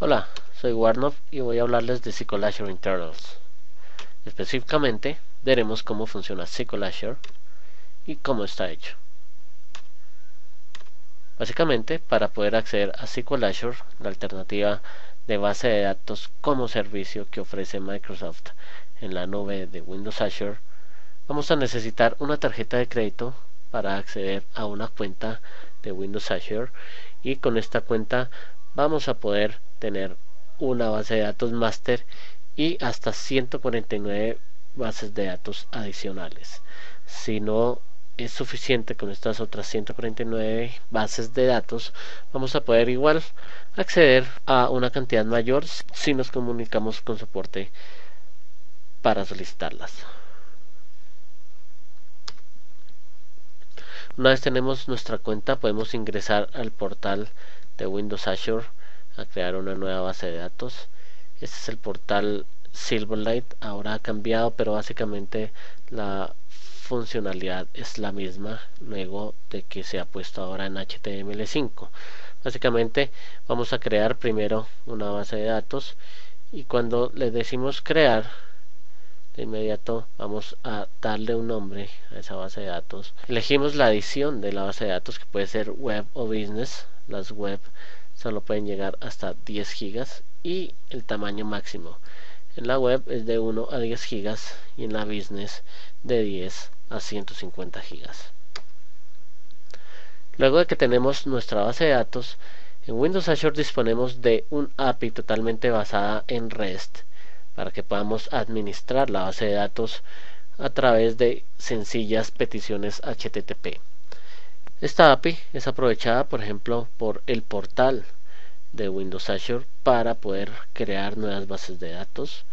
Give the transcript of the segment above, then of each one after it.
Hola, soy Warnoff y voy a hablarles de SQL Azure Internals. Específicamente, veremos cómo funciona SQL Azure y cómo está hecho. Básicamente, para poder acceder a SQL Azure, la alternativa de base de datos como servicio que ofrece Microsoft en la nube de Windows Azure, vamos a necesitar una tarjeta de crédito para acceder a una cuenta de Windows Azure, y con esta cuenta vamos a poder tener una base de datos máster y hasta 149 bases de datos adicionales. Si no es suficiente con estas otras 149 bases de datos, vamos a poder igual acceder a una cantidad mayor si nos comunicamos con soporte para solicitarlas. Una vez tenemos nuestra cuenta, podemos ingresar al portal de Windows Azure a crear una nueva base de datos. Este es el portal Silverlight. Ahora ha cambiado, pero básicamente la funcionalidad es la misma luego de que se ha puesto ahora en HTML5. Básicamente vamos a crear primero una base de datos, y cuando le decimos crear, de inmediato vamos a darle un nombre a esa base de datos. Elegimos la edición de la base de datos, que puede ser web o business. Las web solo pueden llegar hasta 10 gigas y el tamaño máximo en la web es de 1 a 10 gigas y en la business de 10 a 150 gigas. Luego de que tenemos nuestra base de datos, en Windows Azure disponemos de un API totalmente basada en REST para que podamos administrar la base de datos a través de sencillas peticiones HTTP. Esta API es aprovechada, por ejemplo, por el portal de Windows Azure para poder crear nuevas bases de datos.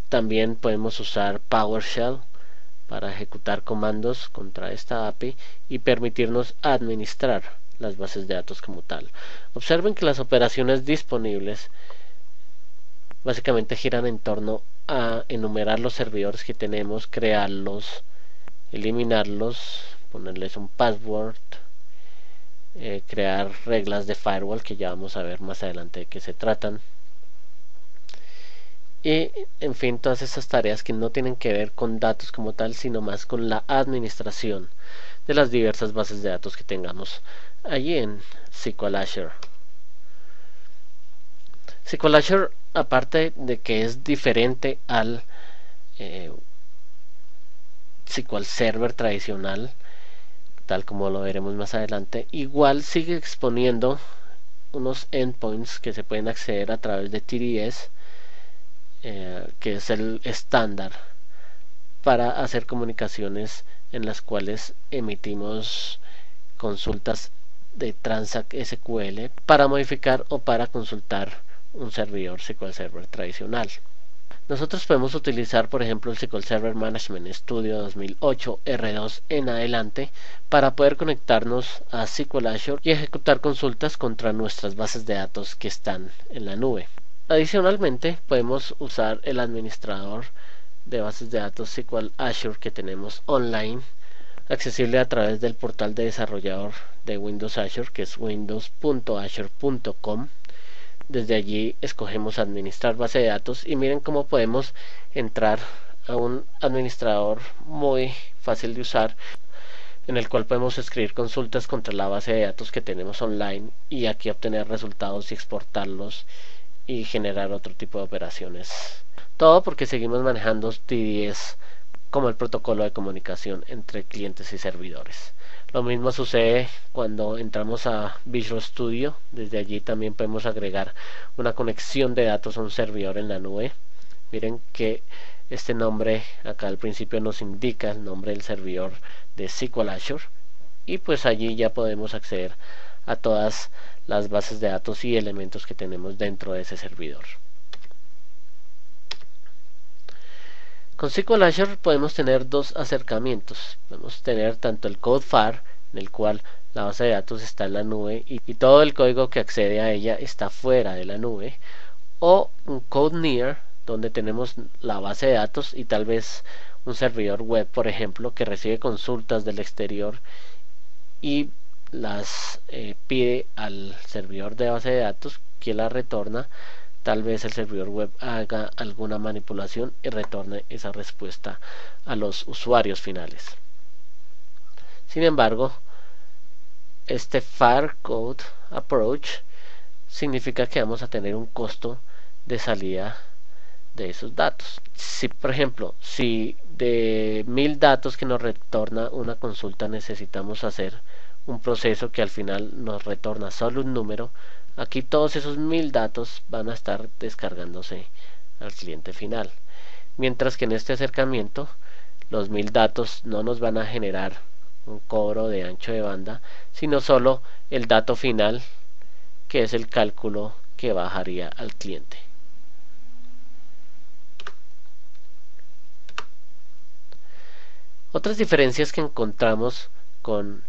También podemos usar PowerShell para ejecutar comandos contra esta API y permitirnos administrar las bases de datos como tal. Observen que las operaciones disponibles básicamente giran en torno a enumerar los servidores que tenemos, crearlos, eliminarlos, ponerles un password, crear reglas de firewall, que ya vamos a ver más adelante de qué se tratan, y en fin, todas esas tareas que no tienen que ver con datos como tal, sino más con la administración de las diversas bases de datos que tengamos allí en SQL Azure. SQL Azure, aparte de que es diferente al SQL Server tradicional, tal como lo veremos más adelante, igual sigue exponiendo unos endpoints que se pueden acceder a través de TDS, que es el estándar para hacer comunicaciones en las cuales emitimos consultas de Transact SQL para modificar o para consultar un servidor SQL Server tradicional. Nosotros podemos utilizar, por ejemplo, el SQL Server Management Studio 2008 R2 en adelante para poder conectarnos a SQL Azure y ejecutar consultas contra nuestras bases de datos que están en la nube. Adicionalmente, podemos usar el administrador de bases de datos SQL Azure que tenemos online, accesible a través del portal de desarrollador de Windows Azure, que es windows.azure.com. Desde allí escogemos administrar base de datos y miren cómo podemos entrar a un administrador muy fácil de usar, en el cual podemos escribir consultas contra la base de datos que tenemos online y aquí obtener resultados y exportarlos y generar otro tipo de operaciones. Todo porque seguimos manejando TDS como el protocolo de comunicación entre clientes y servidores. Lo mismo sucede cuando entramos a Visual Studio. Desde allí también podemos agregar una conexión de datos a un servidor en la nube. Miren que este nombre acá al principio nos indica el nombre del servidor de SQL Azure, y pues allí ya podemos acceder a todas las bases de datos y elementos que tenemos dentro de ese servidor. Con SQL Azure podemos tener dos acercamientos. Podemos tener tanto el Code FAR, en el cual la base de datos está en la nube y todo el código que accede a ella está fuera de la nube, o un Code Near, donde tenemos la base de datos y tal vez un servidor web, por ejemplo, que recibe consultas del exterior y las pide al servidor de base de datos, que las retorna. Tal vez el servidor web haga alguna manipulación y retorne esa respuesta a los usuarios finales. Sin embargo, este Fire Code Approach significa que vamos a tener un costo de salida de esos datos. Si, por ejemplo, si de 1000 datos que nos retorna una consulta necesitamos hacer un proceso que al final nos retorna solo un número, aquí todos esos 1000 datos van a estar descargándose al cliente final. Mientras que en este acercamiento los 1000 datos no nos van a generar un cobro de ancho de banda, sino solo el dato final, que es el cálculo que bajaría al cliente. Otras diferencias que encontramos con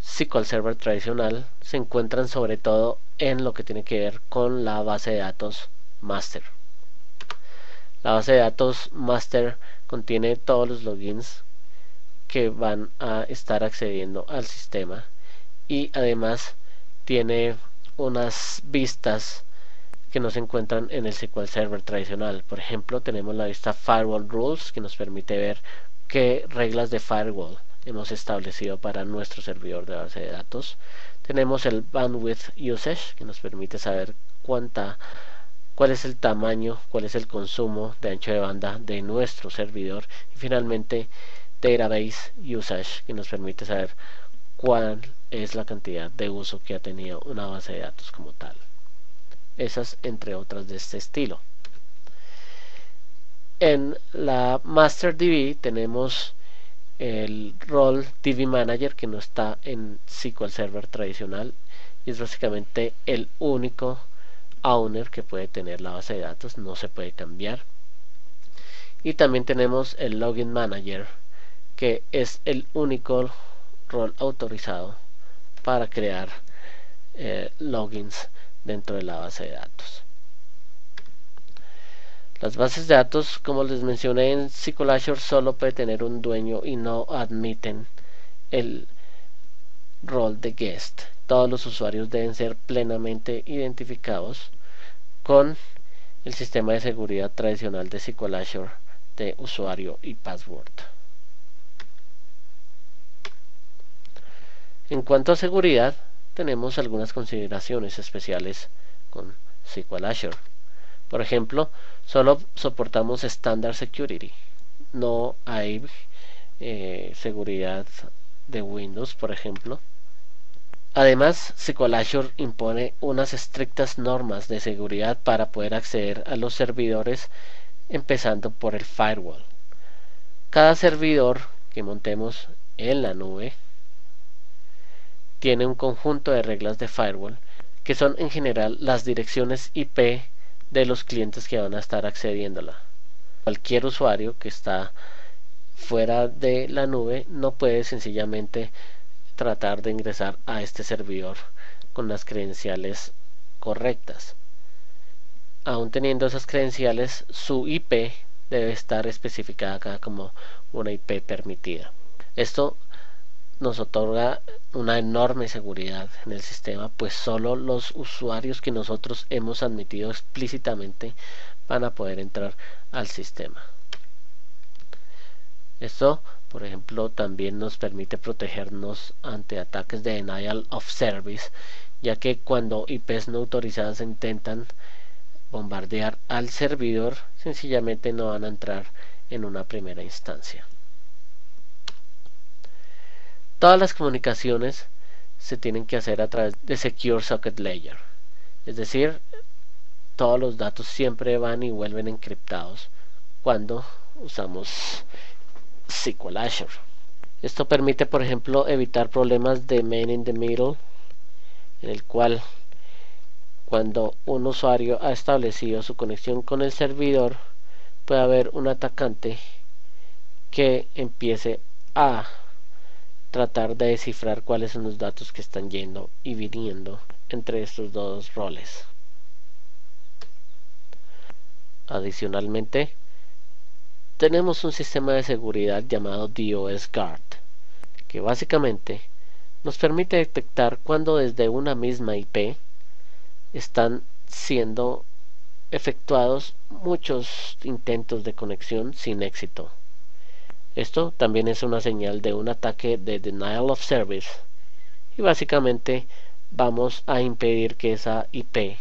SQL Server tradicional se encuentran sobre todo en lo que tiene que ver con la base de datos master. La base de datos master contiene todos los logins que van a estar accediendo al sistema y además tiene unas vistas que no se encuentran en el SQL Server tradicional. Por ejemplo, tenemos la vista Firewall Rules, que nos permite ver qué reglas de firewall hemos establecido para nuestro servidor de base de datos. Tenemos el Bandwidth Usage, que nos permite saber cuál es el tamaño, cuál es el consumo de ancho de banda de nuestro servidor. Y finalmente, Database Usage, que nos permite saber cuál es la cantidad de uso que ha tenido una base de datos como tal. Esas entre otras de este estilo. En la MasterDB tenemos el rol DB Manager, que no está en SQL Server tradicional y es básicamente el único owner que puede tener la base de datos, no se puede cambiar. Y también tenemos el Login Manager, que es el único rol autorizado para crear logins dentro de la base de datos. Las bases de datos, como les mencioné, en SQL Azure solo puede tener un dueño y no admiten el rol de guest. Todos los usuarios deben ser plenamente identificados con el sistema de seguridad tradicional de SQL Azure de usuario y password. En cuanto a seguridad, tenemos algunas consideraciones especiales con SQL Azure. Por ejemplo, solo soportamos Standard Security. No hay seguridad de Windows, por ejemplo. Además, SQL Azure impone unas estrictas normas de seguridad para poder acceder a los servidores, empezando por el firewall. Cada servidor que montemos en la nube tiene un conjunto de reglas de firewall que son en general las direcciones IP de los clientes que van a estar accediéndola. Cualquier usuario que está fuera de la nube no puede sencillamente tratar de ingresar a este servidor con las credenciales correctas. Aún teniendo esas credenciales, su IP debe estar especificada acá como una IP permitida. Esto nos otorga una enorme seguridad en el sistema, pues solo los usuarios que nosotros hemos admitido explícitamente van a poder entrar al sistema. Esto, por ejemplo, también nos permite protegernos ante ataques de denial of service, ya que cuando IPs no autorizadas intentan bombardear al servidor, sencillamente no van a entrar en una primera instancia. Todas las comunicaciones se tienen que hacer a través de Secure Socket Layer, es decir, todos los datos siempre van y vuelven encriptados cuando usamos SQL Azure. Esto permite, por ejemplo, evitar problemas de man in the middle, en el cual cuando un usuario ha establecido su conexión con el servidor, puede haber un atacante que empiece a tratar de descifrar cuáles son los datos que están yendo y viniendo entre estos dos roles. Adicionalmente, tenemos un sistema de seguridad llamado DOS Guard, que básicamente nos permite detectar cuando desde una misma IP están siendo efectuados muchos intentos de conexión sin éxito. Esto también es una señal de un ataque de denial of service y básicamente vamos a impedir que esa IP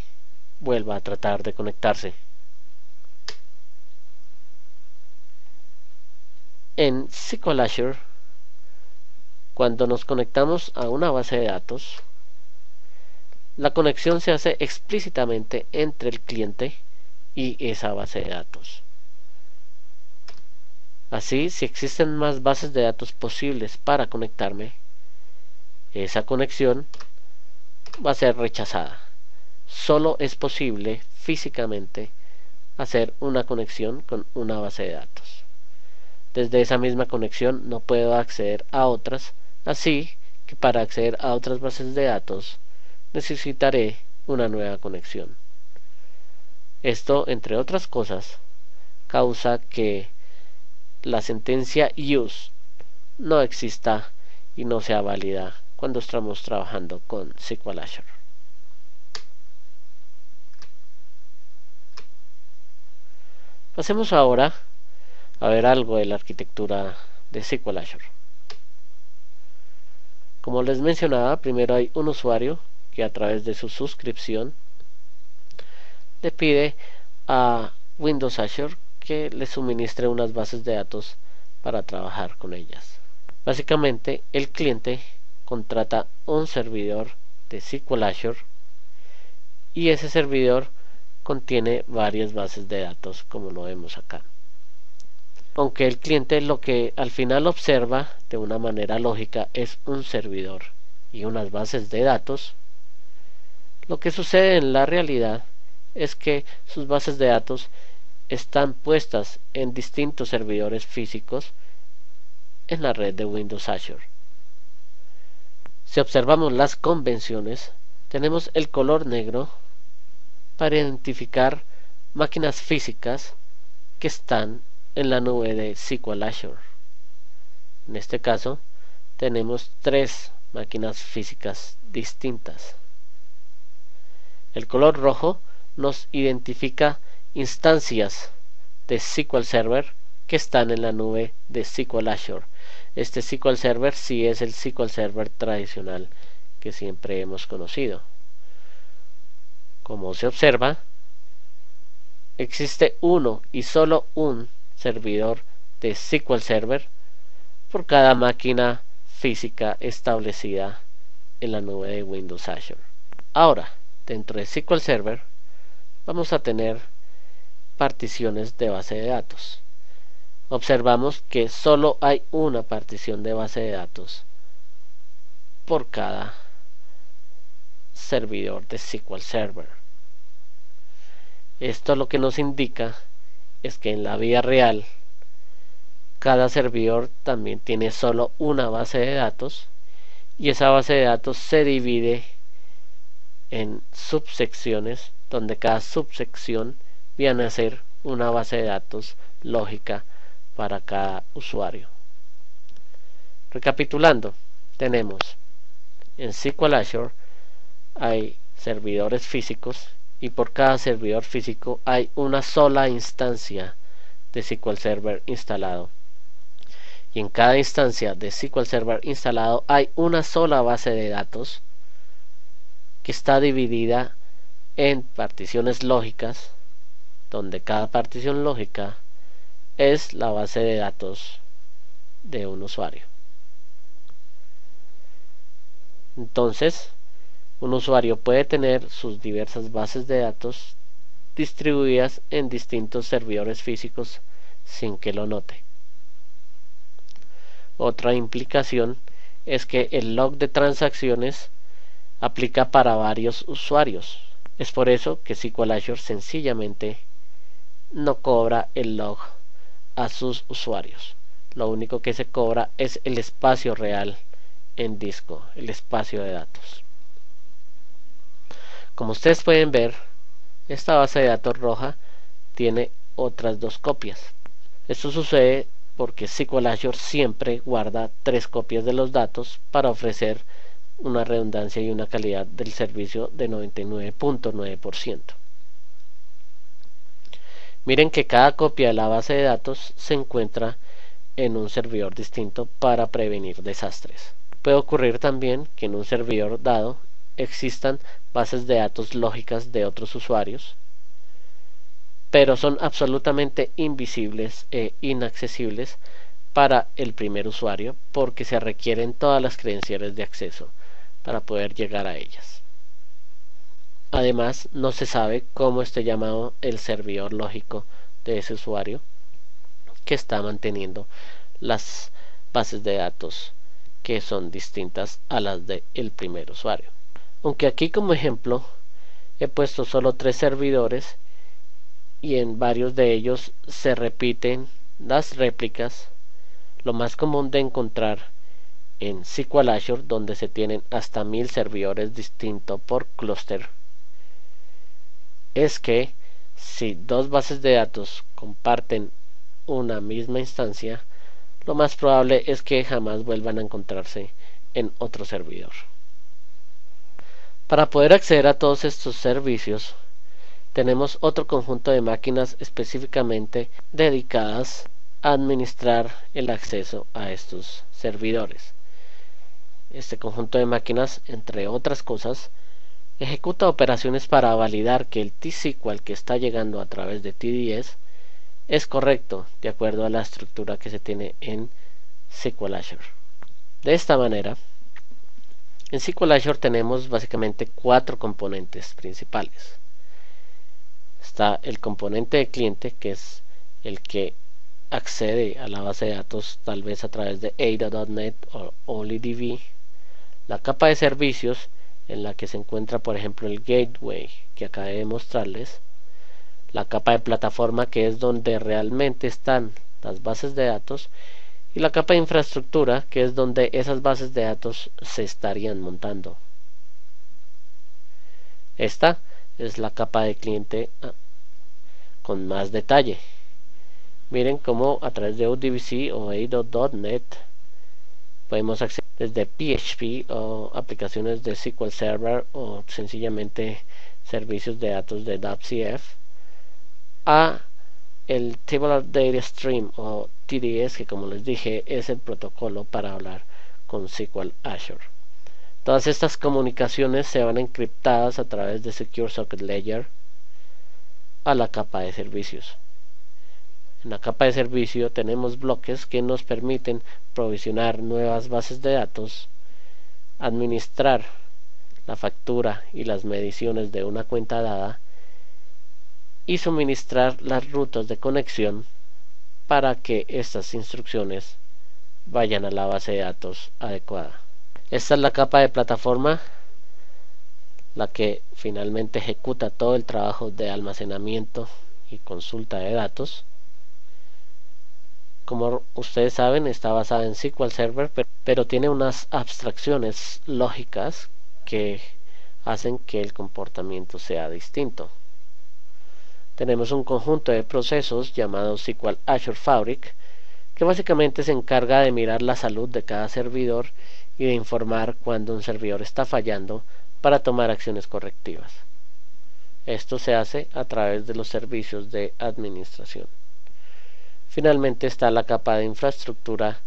vuelva a tratar de conectarse. En SQL Azure, cuando nos conectamos a una base de datos, la conexión se hace explícitamente entre el cliente y esa base de datos. Así, si existen más bases de datos posibles para conectarme, esa conexión va a ser rechazada. Solo es posible físicamente hacer una conexión con una base de datos. Desde esa misma conexión no puedo acceder a otras, así que para acceder a otras bases de datos necesitaré una nueva conexión. Esto, entre otras cosas, causa que la sentencia use no exista y no sea válida cuando estamos trabajando con SQL Azure. Pasemos ahora a ver algo de la arquitectura de SQL Azure. Como les mencionaba, primero hay un usuario que a través de su suscripción le pide a Windows Azure que le suministre unas bases de datos para trabajar con ellas. Básicamente, el cliente contrata un servidor de SQL Azure y ese servidor contiene varias bases de datos, como lo vemos acá. Aunque el cliente lo que al final observa de una manera lógica es un servidor y unas bases de datos, lo que sucede en la realidad es que sus bases de datos están puestas en distintos servidores físicos en la red de Windows Azure. Si observamos las convenciones, tenemos el color negro para identificar máquinas físicas que están en la nube de SQL Azure. En este caso, tenemos 3 máquinas físicas distintas. El color rojo nos identifica instancias de SQL Server que están en la nube de SQL Azure. Este SQL Server sí es el SQL Server tradicional que siempre hemos conocido. Como se observa, existe uno y solo un servidor de SQL Server por cada máquina física establecida en la nube de Windows Azure. Ahora, dentro de SQL Server vamos a tener particiones de base de datos. Observamos que solo hay una partición de base de datos por cada servidor de SQL Server. Esto lo que nos indica es que en la vida real cada servidor también tiene solo una base de datos y esa base de datos se divide en subsecciones donde cada subsección viene a ser una base de datos lógica para cada usuario. Recapitulando, tenemos en SQL Azure hay servidores físicos y por cada servidor físico hay una sola instancia de SQL Server instalado. Y en cada instancia de SQL Server instalado hay una sola base de datos que está dividida en particiones lógicas, donde cada partición lógica es la base de datos de un usuario. Entonces, un usuario puede tener sus diversas bases de datos distribuidas en distintos servidores físicos sin que lo note. Otra implicación es que el log de transacciones aplica para varios usuarios. Es por eso que SQL Azure sencillamente no cobra el log a sus usuarios. Lo único que se cobra es el espacio real en disco, el espacio de datos. Como ustedes pueden ver, esta base de datos roja tiene otras 2 copias. Esto sucede porque SQL Azure siempre guarda 3 copias de los datos para ofrecer una redundancia y una calidad del servicio de 99.9%. Miren que cada copia de la base de datos se encuentra en un servidor distinto para prevenir desastres. Puede ocurrir también que en un servidor dado existan bases de datos lógicas de otros usuarios, pero son absolutamente invisibles e inaccesibles para el primer usuario porque se requieren todas las credenciales de acceso para poder llegar a ellas. Además, no se sabe cómo esté llamado el servidor lógico de ese usuario que está manteniendo las bases de datos que son distintas a las del primer usuario. Aunque aquí como ejemplo he puesto solo 3 servidores y en varios de ellos se repiten las réplicas, lo más común de encontrar en SQL Azure, donde se tienen hasta 1000 servidores distintos por clúster, es que si 2 bases de datos comparten una misma instancia, lo más probable es que jamás vuelvan a encontrarse en otro servidor. Para poder acceder a todos estos servicios, tenemos otro conjunto de máquinas específicamente dedicadas a administrar el acceso a estos servidores. Este conjunto de máquinas, entre otras cosas, ejecuta operaciones para validar que el T-SQL que está llegando a través de TDS es correcto de acuerdo a la estructura que se tiene en SQL Azure. De esta manera, en SQL Azure tenemos básicamente 4 componentes principales. Está el componente de cliente, que es el que accede a la base de datos tal vez a través de Ada.NET o OnlyDB. La capa de servicios, en la que se encuentra por ejemplo el gateway que acabé de mostrarles. La capa de plataforma, que es donde realmente están las bases de datos, y la capa de infraestructura, que es donde esas bases de datos se estarían montando. Esta es la capa de cliente con más detalle. Miren cómo a través de ODBC o Ada.NET podemos acceder desde PHP o aplicaciones de SQL Server o sencillamente servicios de datos de DAPCF a el Tabular Data Stream o TDS, que como les dije es el protocolo para hablar con SQL Azure. Todas estas comunicaciones se van encriptadas a través de Secure Socket Layer a la capa de servicios. En la capa de servicio tenemos bloques que nos permiten provisionar nuevas bases de datos, administrar la factura y las mediciones de una cuenta dada y suministrar las rutas de conexión para que estas instrucciones vayan a la base de datos adecuada. Esta es la capa de plataforma, la que finalmente ejecuta todo el trabajo de almacenamiento y consulta de datos. Como ustedes saben, está basada en SQL Server, pero tiene unas abstracciones lógicas que hacen que el comportamiento sea distinto. Tenemos un conjunto de procesos llamado SQL Azure Fabric, que básicamente se encarga de mirar la salud de cada servidor y de informar cuando un servidor está fallando para tomar acciones correctivas. Esto se hace a través de los servicios de administración. Finalmente está la capa de infraestructura,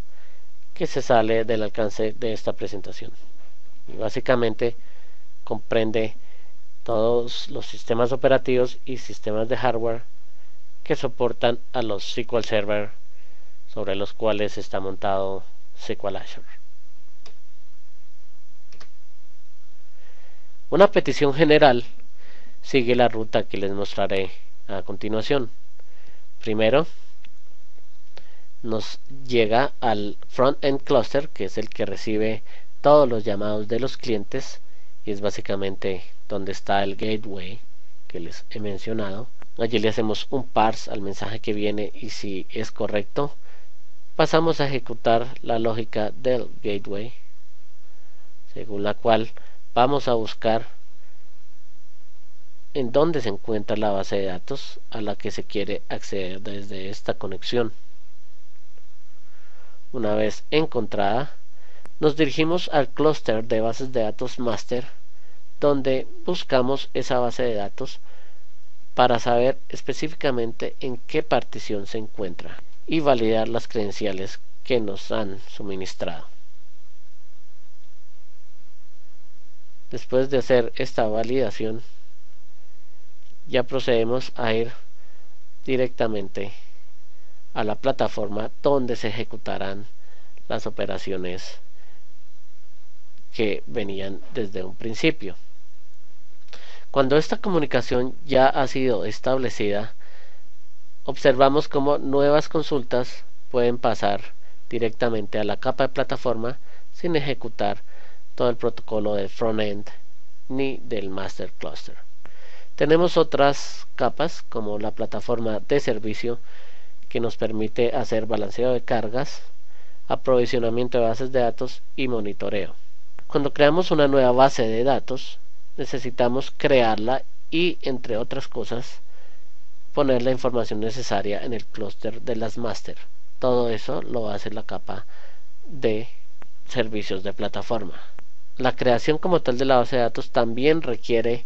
que se sale del alcance de esta presentación y básicamente comprende todos los sistemas operativos y sistemas de hardware que soportan a los SQL Server sobre los cuales está montado SQL Azure. Una petición general sigue la ruta que les mostraré a continuación. Primero, nos llega al front-end cluster, que es el que recibe todos los llamados de los clientes y es básicamente donde está el gateway que les he mencionado. Allí le hacemos un parse al mensaje que viene y si es correcto pasamos a ejecutar la lógica del gateway, según la cual vamos a buscar en dónde se encuentra la base de datos a la que se quiere acceder desde esta conexión. Una vez encontrada, Nos dirigimos al clúster de bases de datos master, donde buscamos esa base de datos para saber específicamente en qué partición se encuentra y validar las credenciales que nos han suministrado. Después de hacer esta validación, ya procedemos a ir directamente a la plataforma donde se ejecutarán las operaciones que venían desde un principio. Cuando esta comunicación ya ha sido establecida, observamos cómo nuevas consultas pueden pasar directamente a la capa de plataforma sin ejecutar todo el protocolo del frontend ni del master cluster. Tenemos otras capas como la plataforma de servicio, que nos permite hacer balanceo de cargas, aprovisionamiento de bases de datos y monitoreo. Cuando creamos una nueva base de datos, necesitamos crearla y, entre otras cosas, poner la información necesaria en el clúster de las master. Todo eso lo hace la capa de servicios de plataforma. La creación como tal de la base de datos también requiere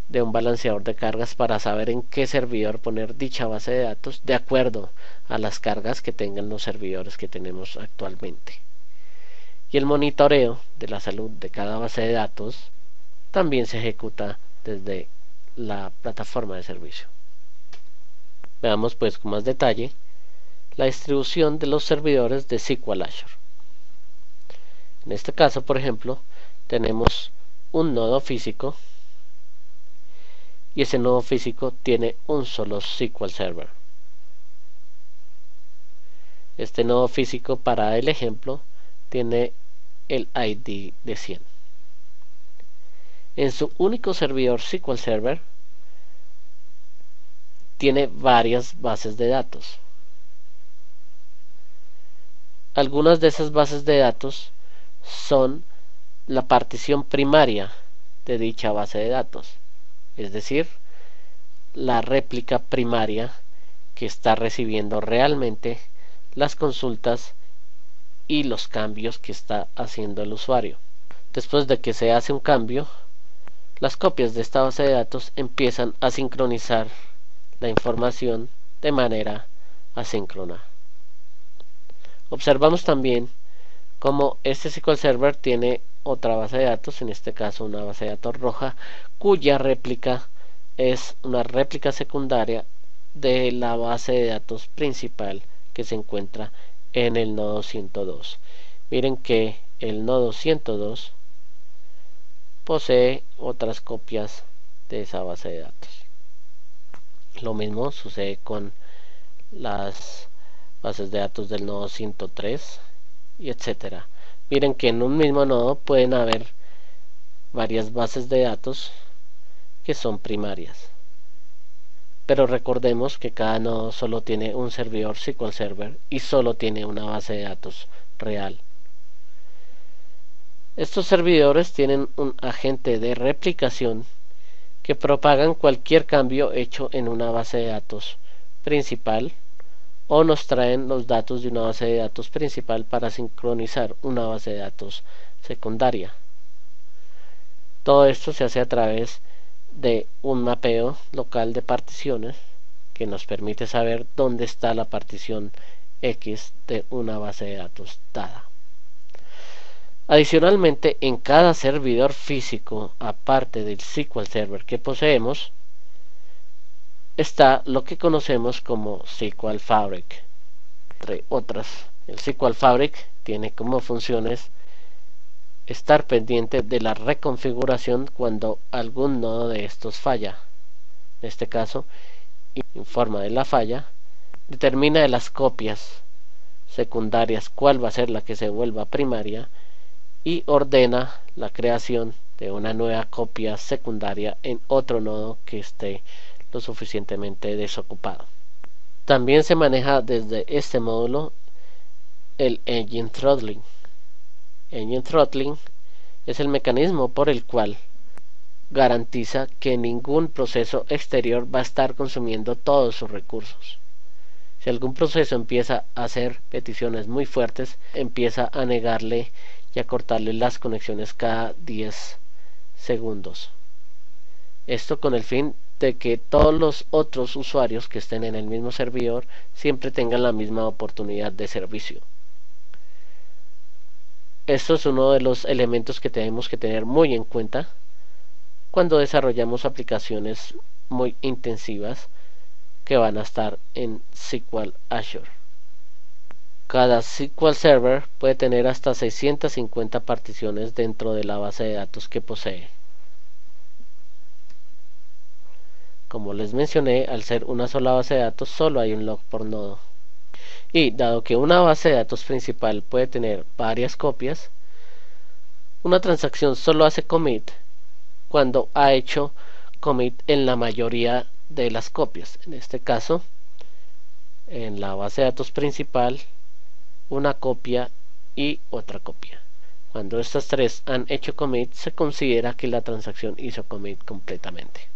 de un balanceador de cargas para saber en qué servidor poner dicha base de datos de acuerdo a las cargas que tengan los servidores que tenemos actualmente. Y el monitoreo de la salud de cada base de datos también se ejecuta desde la plataforma de servicio. Veamos pues con más detalle la distribución de los servidores de SQL Azure. En este caso, por ejemplo, tenemos un nodo físico y ese nodo físico tiene un solo SQL Server. Este nodo físico, para el ejemplo, tiene el ID de 100. En su único servidor SQL Server tiene varias bases de datos. Algunas de esas bases de datos son la partición primaria de dicha base de datos, es decir, la réplica primaria que está recibiendo realmente las consultas y los cambios que está haciendo el usuario. Después de que se hace un cambio, las copias de esta base de datos empiezan a sincronizar la información de manera asíncrona. Observamos también cómo este SQL Server tiene otra base de datos, en este caso una base de datos roja, cuya réplica es una réplica secundaria de la base de datos principal que se encuentra en el nodo 102. Miren que el nodo 102 posee otras copias de esa base de datos. Lo mismo sucede con las bases de datos del nodo 103 y etcétera. Miren que en un mismo nodo pueden haber varias bases de datos que son primarias. Pero recordemos que cada nodo solo tiene un servidor SQL Server y solo tiene una base de datos real. Estos servidores tienen un agente de replicación que propagan cualquier cambio hecho en una base de datos principal, o nos traen los datos de una base de datos principal para sincronizar una base de datos secundaria. Todo esto se hace a través de un mapeo local de particiones que nos permite saber dónde está la partición X de una base de datos dada. Adicionalmente, en cada servidor físico, aparte del SQL Server que poseemos, está lo que conocemos como SQL Fabric, entre otras. El SQL Fabric tiene como funciones estar pendiente de la reconfiguración cuando algún nodo de estos falla. En este caso, informa de la falla, determina de las copias secundarias cuál va a ser la que se vuelva primaria y ordena la creación de una nueva copia secundaria en otro nodo que esté lo suficientemente desocupado. También se maneja desde este módulo el Engine Throttling. Engine Throttling es el mecanismo por el cual garantiza que ningún proceso exterior va a estar consumiendo todos sus recursos. Si algún proceso empieza a hacer peticiones muy fuertes, empieza a negarle y a cortarle las conexiones cada 10 segundos. Esto con el fin de que todos los otros usuarios que estén en el mismo servidor siempre tengan la misma oportunidad de servicio. Esto es uno de los elementos que tenemos que tener muy en cuenta cuando desarrollamos aplicaciones muy intensivas que van a estar en SQL Azure. Cada SQL Server puede tener hasta 650 particiones dentro de la base de datos que posee. Como les mencioné, al ser una sola base de datos, solo hay un log por nodo. Y dado que una base de datos principal puede tener varias copias, una transacción solo hace commit cuando ha hecho commit en la mayoría de las copias. En este caso, en la base de datos principal, una copia y otra copia. Cuando estas tres han hecho commit, se considera que la transacción hizo commit completamente.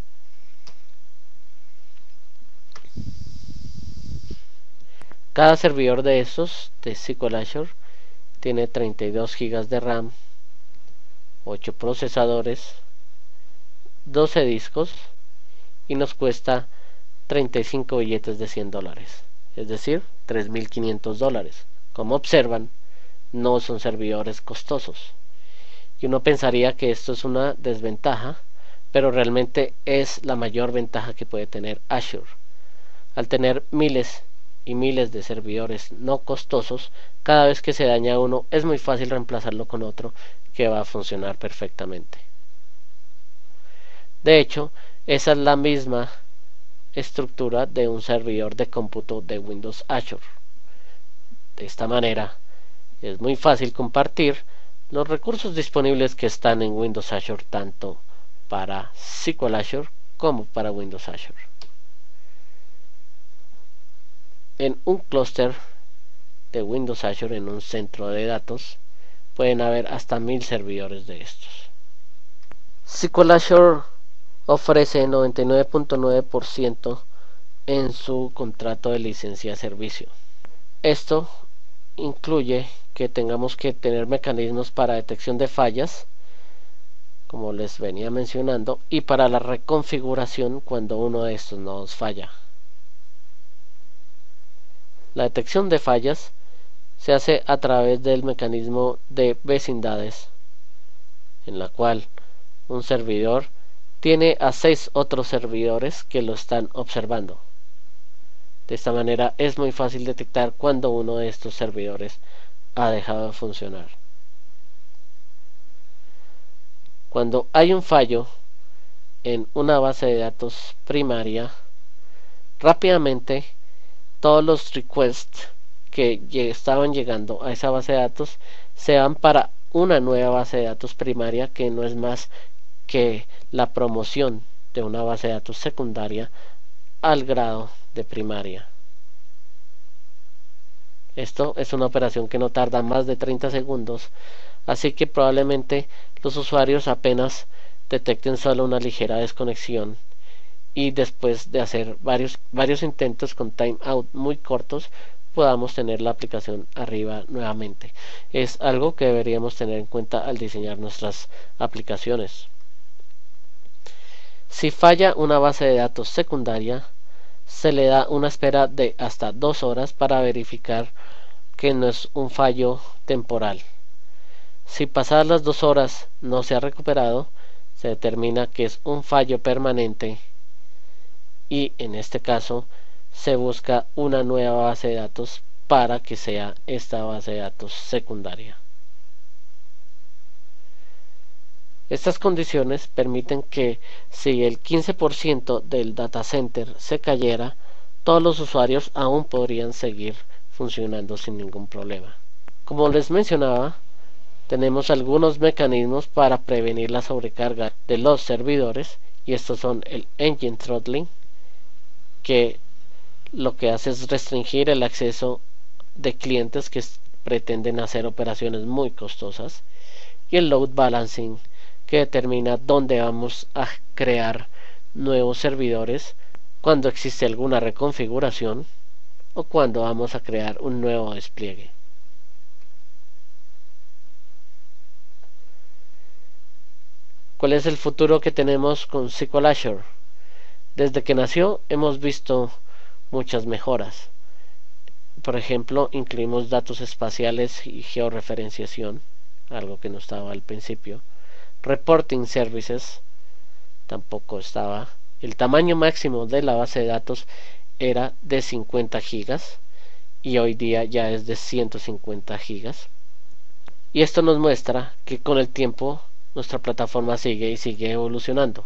Cada servidor de estos de SQL Azure tiene 32 GB de RAM, 8 procesadores, 12 discos y nos cuesta 35 billetes de $100, es decir, $3.500. Como observan, no son servidores costosos. Y uno pensaría que esto es una desventaja, pero realmente es la mayor ventaja que puede tener Azure. Al tener miles y miles de servidores no costosos, cada vez que se daña uno es muy fácil reemplazarlo con otro que va a funcionar perfectamente. De hecho, esa es la misma estructura de un servidor de cómputo de Windows Azure. De esta manera es muy fácil compartir los recursos disponibles que están en Windows Azure tanto para SQL Azure como para Windows Azure. En un clúster de Windows Azure, en un centro de datos, pueden haber hasta 1000 servidores de estos. SQL Azure ofrece 99.9% en su contrato de licencia de servicio. Esto incluye que tengamos que tener mecanismos para detección de fallas, como les venía mencionando, y para la reconfiguración cuando uno de estos nodos falla. La detección de fallas se hace a través del mecanismo de vecindades, en la cual un servidor tiene a 6 otros servidores que lo están observando. De esta manera es muy fácil detectar cuando uno de estos servidores ha dejado de funcionar. Cuando hay un fallo en una base de datos primaria, rápidamente todos los requests que estaban llegando a esa base de datos se van para una nueva base de datos primaria, que no es más que la promoción de una base de datos secundaria al grado de primaria. Esto es una operación que no tarda más de 30 segundos, así que probablemente los usuarios apenas detecten solo una ligera desconexión y después de hacer varios intentos con timeout muy cortos podamos tener la aplicación arriba nuevamente. Es algo que deberíamos tener en cuenta al diseñar nuestras aplicaciones. Si falla una base de datos secundaria, se le da una espera de hasta 2 horas para verificar que no es un fallo temporal. Si pasadas las 2 horas no se ha recuperado, se determina que es un fallo permanente y en este caso se busca una nueva base de datos para que sea esta base de datos secundaria. Estas condiciones permiten que si el 15% del data center se cayera, todos los usuarios aún podrían seguir funcionando sin ningún problema. Como les mencionaba, tenemos algunos mecanismos para prevenir la sobrecarga de los servidores, y estos son el engine throttling, que lo que hace es restringir el acceso de clientes que pretenden hacer operaciones muy costosas, y el load balancing, que determina dónde vamos a crear nuevos servidores cuando existe alguna reconfiguración o cuando vamos a crear un nuevo despliegue. ¿Cuál es el futuro que tenemos con SQL Azure? Desde que nació hemos visto muchas mejoras. Por ejemplo, incluimos datos espaciales y georreferenciación, algo que no estaba al principio. Reporting Services tampoco estaba. El tamaño máximo de la base de datos era de 50 gigas y hoy día ya es de 150 gigas. Y esto nos muestra que con el tiempo nuestra plataforma sigue y sigue evolucionando.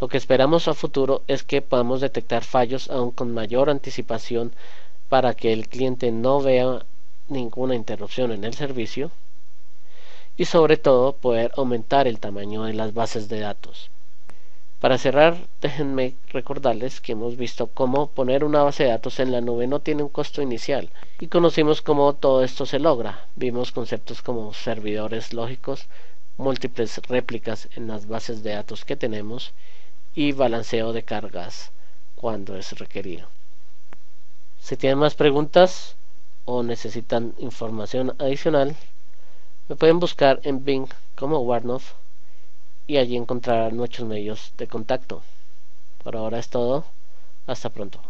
Lo que esperamos a futuro es que podamos detectar fallos aún con mayor anticipación para que el cliente no vea ninguna interrupción en el servicio y sobre todo poder aumentar el tamaño de las bases de datos. Para cerrar, déjenme recordarles que hemos visto cómo poner una base de datos en la nube no tiene un costo inicial y conocimos cómo todo esto se logra. Vimos conceptos como servidores lógicos, múltiples réplicas en las bases de datos que tenemos y balanceo de cargas cuando es requerido. Si tienen más preguntas o necesitan información adicional, me pueden buscar en Bing como Warnoff y allí encontrarán muchos medios de contacto. Por ahora es todo. Hasta pronto.